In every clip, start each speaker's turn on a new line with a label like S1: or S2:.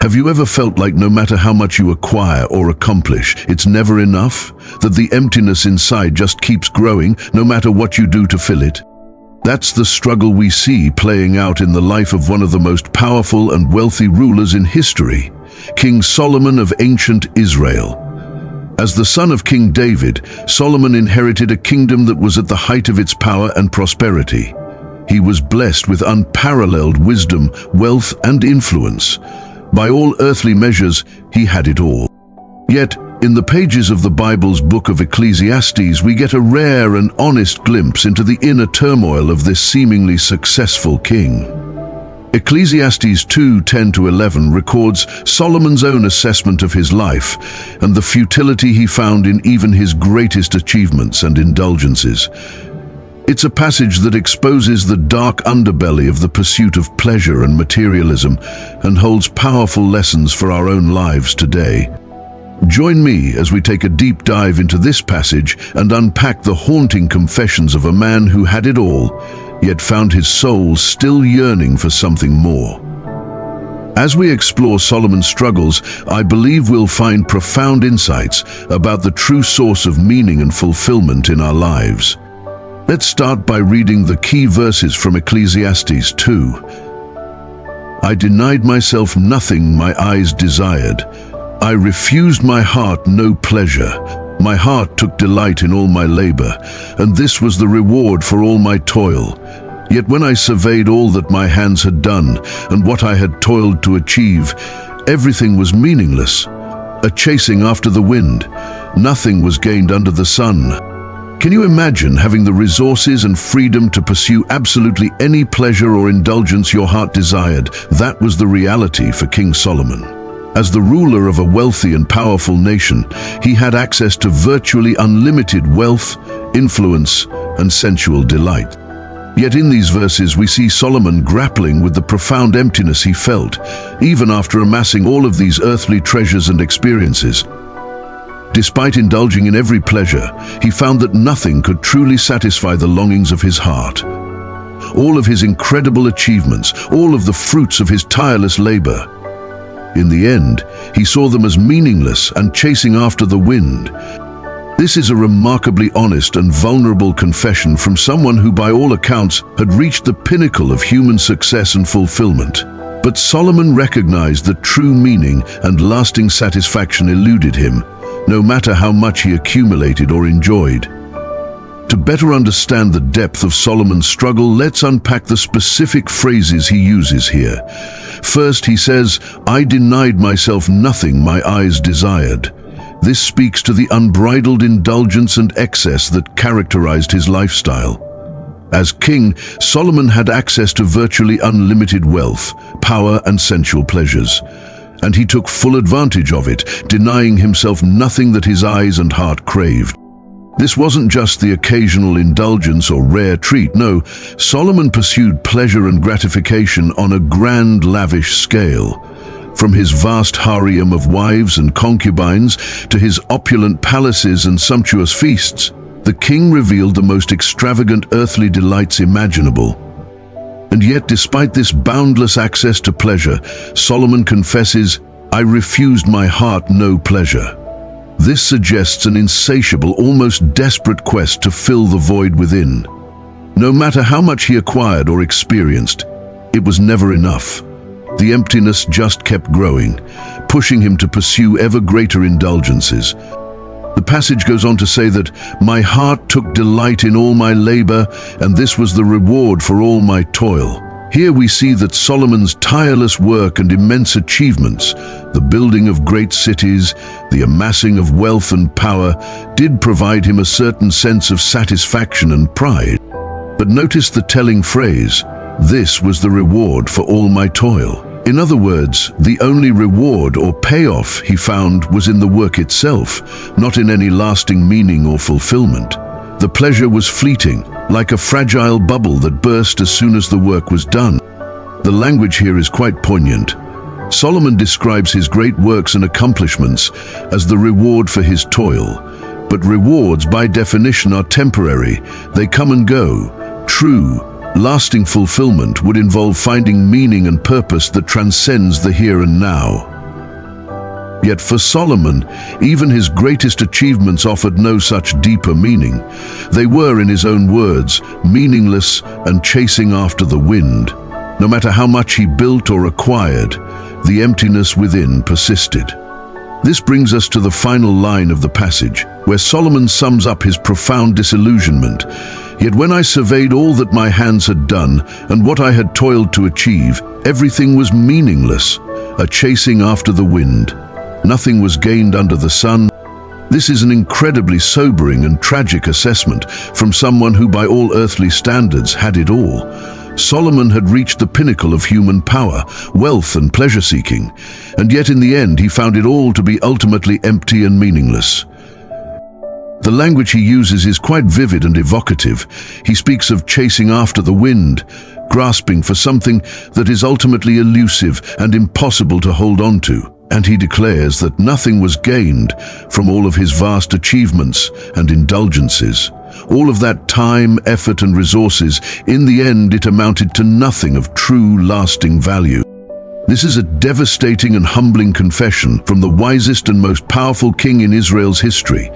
S1: Have you ever felt like no matter how much you acquire or accomplish, it's never enough? That the emptiness inside just keeps growing, no matter what you do to fill it? That's the struggle we see playing out in the life of one of the most powerful and wealthy rulers in history, King Solomon of ancient Israel. As the son of King David, Solomon inherited a kingdom that was at the height of its power and prosperity. He was blessed with unparalleled wisdom, wealth, and influence. By all earthly measures, he had it all. Yet, in the pages of the Bible's book of Ecclesiastes, we get a rare and honest glimpse into the inner turmoil of this seemingly successful king. Ecclesiastes 2:10-11 records Solomon's own assessment of his life and the futility he found in even his greatest achievements and indulgences. It's a passage that exposes the dark underbelly of the pursuit of pleasure and materialism and holds powerful lessons for our own lives today. Join me as we take a deep dive into this passage and unpack the haunting confessions of a man who had it all, yet found his soul still yearning for something more. As we explore Solomon's struggles, I believe we'll find profound insights about the true source of meaning and fulfillment in our lives. Let's start by reading the key verses from Ecclesiastes 2. I denied myself nothing my eyes desired. I refused my heart no pleasure. My heart took delight in all my labor, and this was the reward for all my toil. Yet when I surveyed all that my hands had done, and what I had toiled to achieve, everything was meaningless, a chasing after the wind. Nothing was gained under the sun. Can you imagine having the resources and freedom to pursue absolutely any pleasure or indulgence your heart desired? That was the reality for King Solomon. As the ruler of a wealthy and powerful nation, he had access to virtually unlimited wealth, influence, and sensual delight. Yet in these verses we see Solomon grappling with the profound emptiness he felt, even after amassing all of these earthly treasures and experiences. Despite indulging in every pleasure, he found that nothing could truly satisfy the longings of his heart. All of his incredible achievements, all of the fruits of his tireless labor, in the end, he saw them as meaningless and chasing after the wind. This is a remarkably honest and vulnerable confession from someone who, by all accounts, had reached the pinnacle of human success and fulfillment. But Solomon recognized that true meaning and lasting satisfaction eluded him, no matter how much he accumulated or enjoyed. To better understand the depth of Solomon's struggle, let's unpack the specific phrases he uses here. First, he says, I denied myself nothing my eyes desired. This speaks to the unbridled indulgence and excess that characterized his lifestyle. As king, Solomon had access to virtually unlimited wealth, power, and sensual pleasures. And he took full advantage of it, denying himself nothing that his eyes and heart craved. This wasn't just the occasional indulgence or rare treat. No, Solomon pursued pleasure and gratification on a grand, lavish scale. From his vast harem of wives and concubines to his opulent palaces and sumptuous feasts, the king revealed the most extravagant earthly delights imaginable. And yet, despite this boundless access to pleasure, Solomon confesses, I refused my heart no pleasure. This suggests an insatiable, almost desperate quest to fill the void within. No matter how much he acquired or experienced, it was never enough. The emptiness just kept growing, pushing him to pursue ever greater indulgences. The passage goes on to say that, my heart took delight in all my labor, and this was the reward for all my toil. Here we see that Solomon's tireless work and immense achievements, the building of great cities, the amassing of wealth and power, did provide him a certain sense of satisfaction and pride. But notice the telling phrase, this was the reward for all my toil. In other words, the only reward or payoff he found was in the work itself, not in any lasting meaning or fulfillment. The pleasure was fleeting, like a fragile bubble that burst as soon as the work was done. The language here is quite poignant. Solomon describes his great works and accomplishments as the reward for his toil. But rewards, by definition, are temporary. They come and go. True, lasting fulfillment would involve finding meaning and purpose that transcends the here and now. Yet for Solomon, even his greatest achievements offered no such deeper meaning. They were, in his own words, meaningless and chasing after the wind. No matter how much he built or acquired, the emptiness within persisted. This brings us to the final line of the passage, where Solomon sums up his profound disillusionment. Yet when I surveyed all that my hands had done and what I had toiled to achieve, everything was meaningless, a chasing after the wind. Nothing was gained under the sun. This is an incredibly sobering and tragic assessment from someone who by all earthly standards had it all. Solomon had reached the pinnacle of human power, wealth and pleasure-seeking, and yet in the end he found it all to be ultimately empty and meaningless. The language he uses is quite vivid and evocative. He speaks of chasing after the wind, grasping for something that is ultimately elusive and impossible to hold on to. And he declares that nothing was gained from all of his vast achievements and indulgences. All of that time, effort and resources, in the end it amounted to nothing of true, lasting value. This is a devastating and humbling confession from the wisest and most powerful king in Israel's history.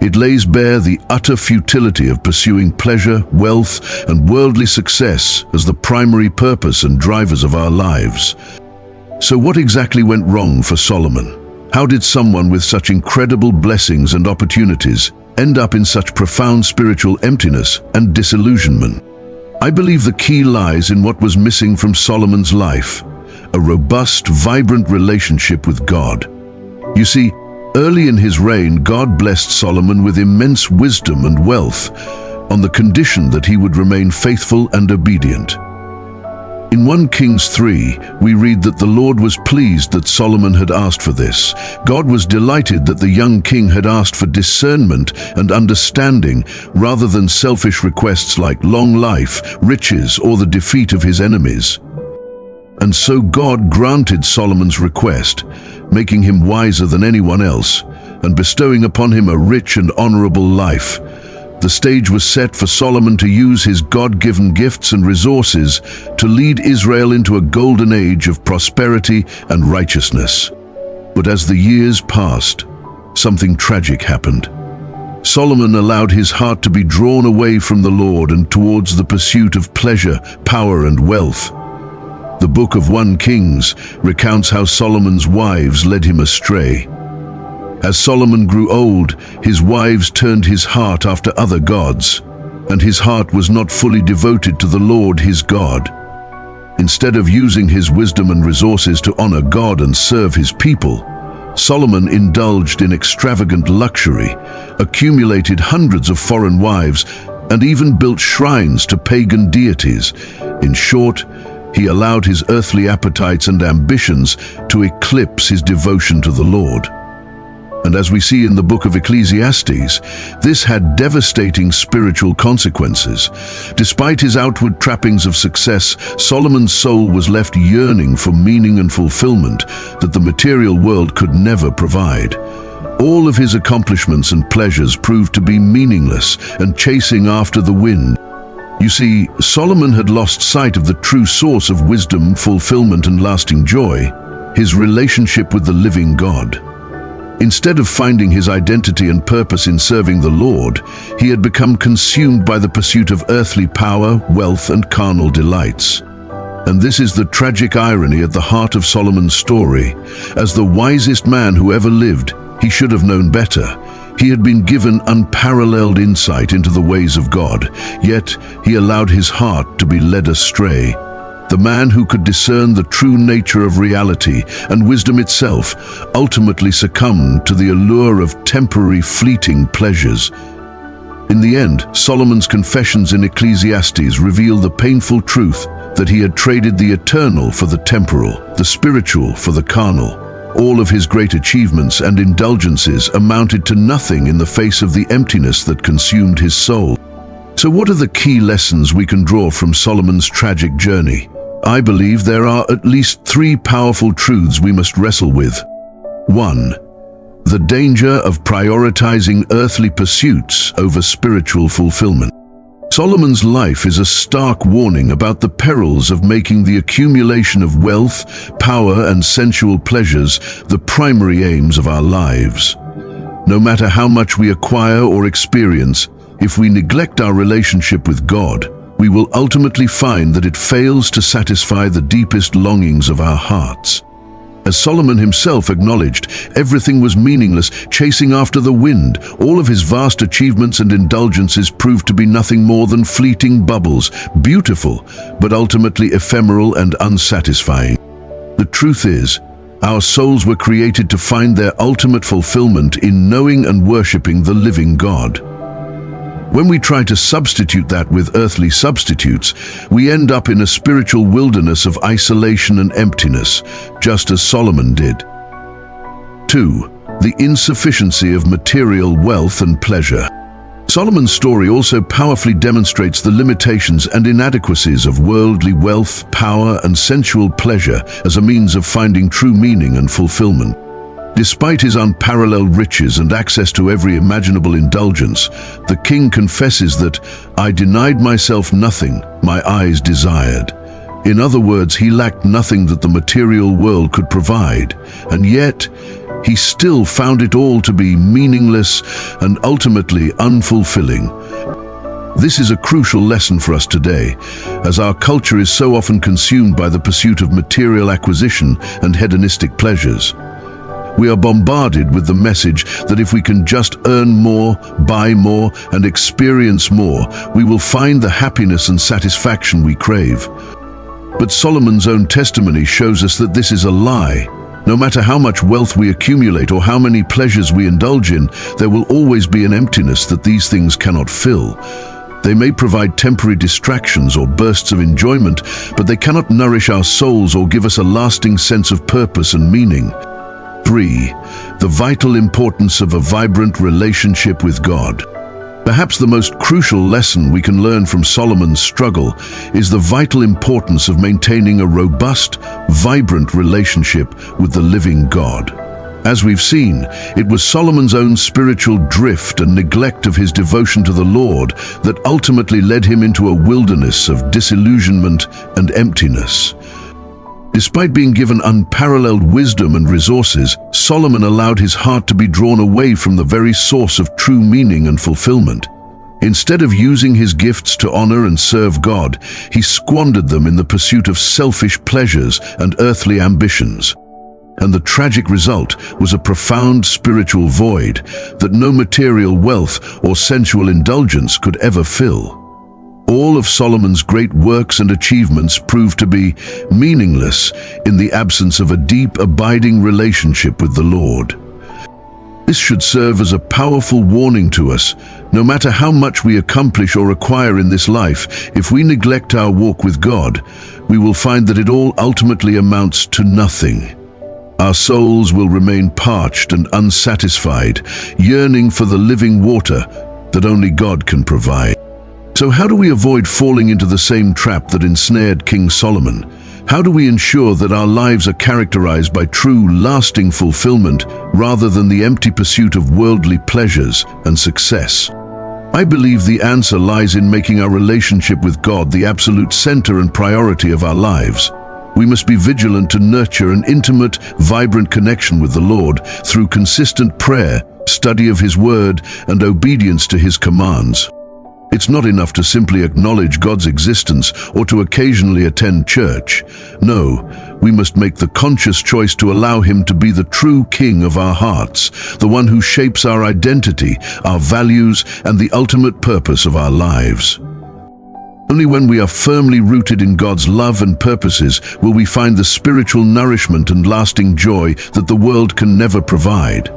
S1: It lays bare the utter futility of pursuing pleasure, wealth, and worldly success as the primary purpose and drivers of our lives. So what exactly went wrong for Solomon? How did someone with such incredible blessings and opportunities end up in such profound spiritual emptiness and disillusionment? I believe the key lies in what was missing from Solomon's life: a robust, vibrant relationship with God. You see, early in his reign, God blessed Solomon with immense wisdom and wealth, on the condition that he would remain faithful and obedient. In 1 Kings 3, we read that the Lord was pleased that Solomon had asked for this. God was delighted that the young king had asked for discernment and understanding rather than selfish requests like long life, riches, or the defeat of his enemies. And so God granted Solomon's request, making him wiser than anyone else and bestowing upon him a rich and honorable life. The stage was set for Solomon to use his God-given gifts and resources to lead Israel into a golden age of prosperity and righteousness. But as the years passed, something tragic happened. Solomon allowed his heart to be drawn away from the Lord and towards the pursuit of pleasure, power, and wealth. The book of 1 Kings recounts how Solomon's wives led him astray. As Solomon grew old, his wives turned his heart after other gods, and his heart was not fully devoted to the Lord his God. Instead of using his wisdom and resources to honor God and serve his people, Solomon indulged in extravagant luxury, accumulated hundreds of foreign wives, and even built shrines to pagan deities. In short, he allowed his earthly appetites and ambitions to eclipse his devotion to the Lord. And as we see in the book of Ecclesiastes, this had devastating spiritual consequences. Despite his outward trappings of success, Solomon's soul was left yearning for meaning and fulfillment that the material world could never provide. All of his accomplishments and pleasures proved to be meaningless and chasing after the wind. You see, Solomon had lost sight of the true source of wisdom, fulfillment, and lasting joy: his relationship with the living God. Instead of finding his identity and purpose in serving the Lord, he had become consumed by the pursuit of earthly power, wealth, and carnal delights. And this is the tragic irony at the heart of Solomon's story. As the wisest man who ever lived, he should have known better. He had been given unparalleled insight into the ways of God, yet he allowed his heart to be led astray. The man who could discern the true nature of reality and wisdom itself ultimately succumbed to the allure of temporary, fleeting pleasures. In the end, Solomon's confessions in Ecclesiastes reveal the painful truth that he had traded the eternal for the temporal, the spiritual for the carnal. All of his great achievements and indulgences amounted to nothing in the face of the emptiness that consumed his soul. So what are the key lessons we can draw from Solomon's tragic journey? I believe there are at least 3 powerful truths we must wrestle with. 1. The danger of prioritizing earthly pursuits over spiritual fulfillment. Solomon's life is a stark warning about the perils of making the accumulation of wealth, power, and sensual pleasures the primary aims of our lives. No matter how much we acquire or experience, if we neglect our relationship with God, we will ultimately find that it fails to satisfy the deepest longings of our hearts. As Solomon himself acknowledged, everything was meaningless, chasing after the wind. All of his vast achievements and indulgences proved to be nothing more than fleeting bubbles, beautiful, but ultimately ephemeral and unsatisfying. The truth is, our souls were created to find their ultimate fulfillment in knowing and worshiping the living God. When we try to substitute that with earthly substitutes, we end up in a spiritual wilderness of isolation and emptiness, just as Solomon did. 2. The insufficiency of material wealth and pleasure. Solomon's story also powerfully demonstrates the limitations and inadequacies of worldly wealth, power, and sensual pleasure as a means of finding true meaning and fulfillment. Despite his unparalleled riches and access to every imaginable indulgence, the king confesses that, "I denied myself nothing my eyes desired." In other words, he lacked nothing that the material world could provide, and yet he still found it all to be meaningless and ultimately unfulfilling. This is a crucial lesson for us today, as our culture is so often consumed by the pursuit of material acquisition and hedonistic pleasures. We are bombarded with the message that if we can just earn more, buy more, and experience more, we will find the happiness and satisfaction we crave. But Solomon's own testimony shows us that this is a lie. No matter how much wealth we accumulate or how many pleasures we indulge in, there will always be an emptiness that these things cannot fill. They may provide temporary distractions or bursts of enjoyment, but they cannot nourish our souls or give us a lasting sense of purpose and meaning. 3. The vital importance of a vibrant relationship with God. Perhaps the most crucial lesson we can learn from Solomon's struggle is the vital importance of maintaining a robust, vibrant relationship with the living God. As we've seen, it was Solomon's own spiritual drift and neglect of his devotion to the Lord that ultimately led him into a wilderness of disillusionment and emptiness. Despite being given unparalleled wisdom and resources, Solomon allowed his heart to be drawn away from the very source of true meaning and fulfillment. Instead of using his gifts to honor and serve God, he squandered them in the pursuit of selfish pleasures and earthly ambitions. And the tragic result was a profound spiritual void that no material wealth or sensual indulgence could ever fill. All of Solomon's great works and achievements proved to be meaningless in the absence of a deep, abiding relationship with the Lord. This should serve as a powerful warning to us. No matter how much we accomplish or acquire in this life, if we neglect our walk with God, we will find that it all ultimately amounts to nothing. Our souls will remain parched and unsatisfied, yearning for the living water that only God can provide. So how do we avoid falling into the same trap that ensnared King Solomon? How do we ensure that our lives are characterized by true, lasting fulfillment rather than the empty pursuit of worldly pleasures and success? I believe the answer lies in making our relationship with God the absolute center and priority of our lives. We must be vigilant to nurture an intimate, vibrant connection with the Lord through consistent prayer, study of His Word, and obedience to His commands. It's not enough to simply acknowledge God's existence or to occasionally attend church. No, we must make the conscious choice to allow Him to be the true King of our hearts, the one who shapes our identity, our values, and the ultimate purpose of our lives. Only when we are firmly rooted in God's love and purposes will we find the spiritual nourishment and lasting joy that the world can never provide.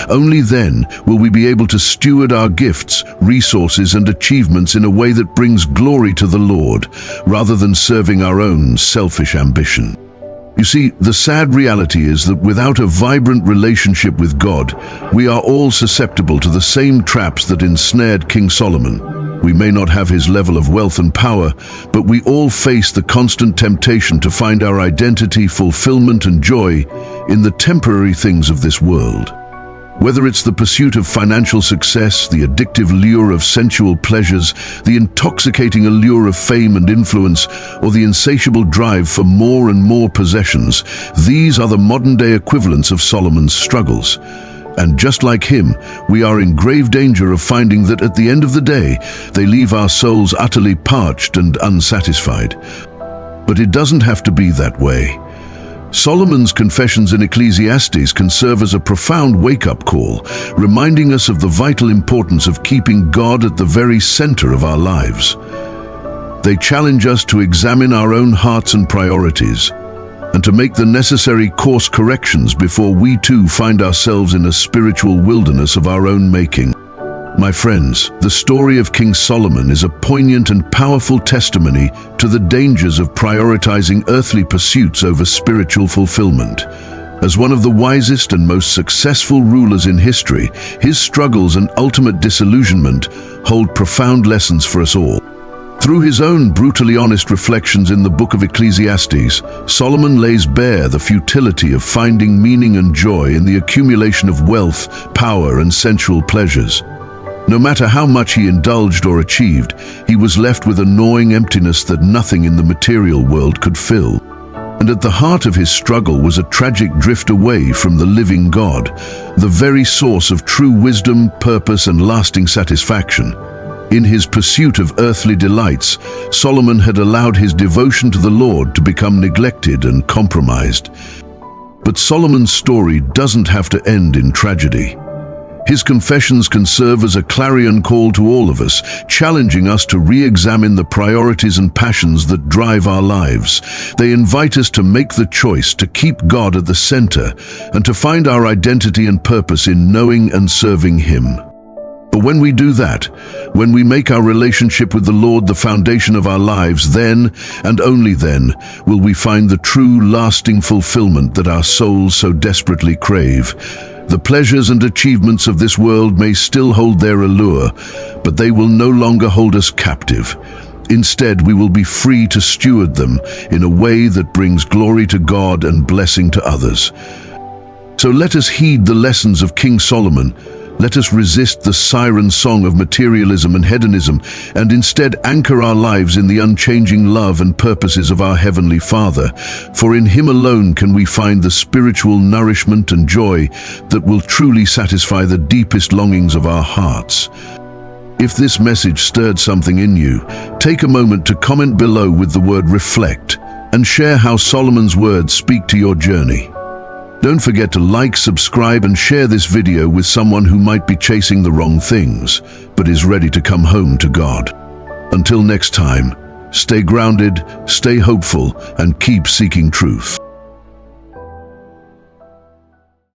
S1: Only then will we be able to steward our gifts, resources, and achievements in a way that brings glory to the Lord, rather than serving our own selfish ambition. You see, the sad reality is that without a vibrant relationship with God, we are all susceptible to the same traps that ensnared King Solomon. We may not have his level of wealth and power, but we all face the constant temptation to find our identity, fulfillment, and joy in the temporary things of this world. Whether it's the pursuit of financial success, the addictive lure of sensual pleasures, the intoxicating allure of fame and influence, or the insatiable drive for more and more possessions, these are the modern-day equivalents of Solomon's struggles. And just like him, we are in grave danger of finding that at the end of the day, they leave our souls utterly parched and unsatisfied. But it doesn't have to be that way. Solomon's confessions in Ecclesiastes can serve as a profound wake-up call, reminding us of the vital importance of keeping God at the very center of our lives. They challenge us to examine our own hearts and priorities, and to make the necessary course corrections before we too find ourselves in a spiritual wilderness of our own making. My friends, the story of King Solomon is a poignant and powerful testimony to the dangers of prioritizing earthly pursuits over spiritual fulfillment. As one of the wisest and most successful rulers in history, his struggles and ultimate disillusionment hold profound lessons for us all. Through his own brutally honest reflections in the book of Ecclesiastes, Solomon lays bare the futility of finding meaning and joy in the accumulation of wealth, power, and sensual pleasures. No matter how much he indulged or achieved, he was left with a gnawing emptiness that nothing in the material world could fill. And at the heart of his struggle was a tragic drift away from the living God, the very source of true wisdom, purpose, and lasting satisfaction. In his pursuit of earthly delights, Solomon had allowed his devotion to the Lord to become neglected and compromised. But Solomon's story doesn't have to end in tragedy. His confessions can serve as a clarion call to all of us, challenging us to re-examine the priorities and passions that drive our lives. They invite us to make the choice to keep God at the center and to find our identity and purpose in knowing and serving Him. But when we do that, when we make our relationship with the Lord the foundation of our lives, then, and only then, will we find the true, lasting fulfillment that our souls so desperately crave. The pleasures and achievements of this world may still hold their allure, but they will no longer hold us captive. Instead, we will be free to steward them in a way that brings glory to God and blessing to others. So let us heed the lessons of King Solomon. Let us resist the siren song of materialism and hedonism, and instead anchor our lives in the unchanging love and purposes of our Heavenly Father. For in Him alone can we find the spiritual nourishment and joy that will truly satisfy the deepest longings of our hearts. If this message stirred something in you, take a moment to comment below with the word reflect, and share how Solomon's words speak to your journey. Don't forget to like, subscribe, and share this video with someone who might be chasing the wrong things, but is ready to come home to God. Until next time, stay grounded, stay hopeful, and keep seeking truth.